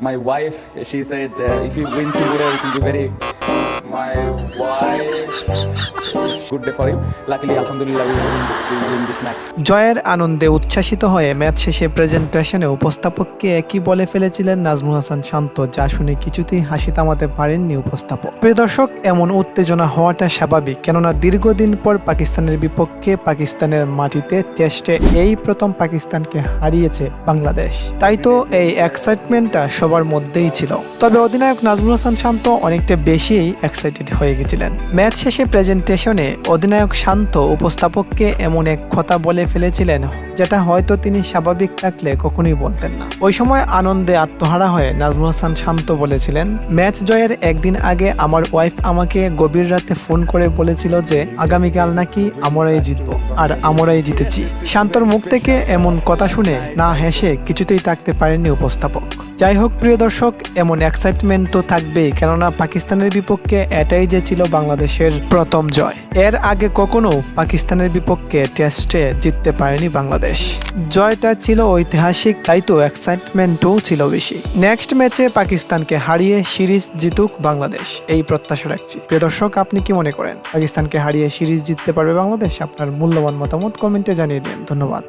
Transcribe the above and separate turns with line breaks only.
my wife, she said, if you win tomorrow, it will be very. My wife, good day for him. Luckily, alhamdulillah, we win this match.
জয়ের আনন্দে উচ্ছ্বাসিত হয়ে match শেষে প্রেজেন্টেশনে উপস্থাপককে একই বলে ফেলেছিলেন নাজমুল হাসান শান্ত, যা শুনে কিছুতেই হাসি থামাতে পারেননি উপস্থাপক। প্রিয় দর্শক, এমন উত্তেজনা হওয়াটা স্বাভাবিক, কেননা দীর্ঘদিন পর পাকিস্তানের বিপক্ষে পাকিস্তানের মাটিতে টেস্টে এই প্রথম পাকিস্তানকে হারিয়েছে বাংলাদেশ। তাই তো এই এক্সাইটমেন্টটা সবার মধ্যেই ছিল। তবে অধিনায়ক নাজমুল হাসান শান্ত অনেকটা বেশিই এক্সাইটেড হয়ে গেছিলেন। ম্যাচ শেষে প্রেজেন্টেশনে অধিনায়ক শান্ত উপস্থাপককে এমন এক কথা বলে ফেলেছিলেন যেটা হয়তো তিনি স্বাভাবিক থাকলে কখনোই বলতেন না। ওই সময় আনন্দে আত্মহারা হয়ে নাজমুল হাসান শান্ত বলেছিলেন, ম্যাচ জয়ের একদিন আগে আমার ওয়াইফ আমাকে গভীর রাতে ফোন করে বলেছিল যে আগামীকাল নাকি আমরাই জিতবো, আর আমরাই জিতেছি। শান্তর মুখ থেকে এমন কথা শুনে না হেসে কিছুতেই থাকতে পারেননি উপস্থাপক। যাই হোক প্রিয় দর্শক, এমন এক্সাইটমেন্ট তো থাকবেই, কেননা পাকিস্তানের বিপক্ষে এটাই যে ছিল বাংলাদেশের প্রথম জয়। এর আগে কখনো পাকিস্তানের বিপক্ষে টেস্টে জিততে পারেনি বাংলাদেশ। জয়টা ছিল ঐতিহাসিক, তাই তো এক্সাইটমেন্টও ছিল বেশি। নেক্সট ম্যাচে পাকিস্তানকে হারিয়ে সিরিজ জিতুক বাংলাদেশ, এই প্রত্যাশা রাখছি। প্রিয় দর্শক, আপনি কি মনে করেন পাকিস্তানকে হারিয়ে সিরিজ জিততে পারবে বাংলাদেশ? আপনার মূল্যবান মতামত কমেন্টে জানিয়ে দিন। ধন্যবাদ।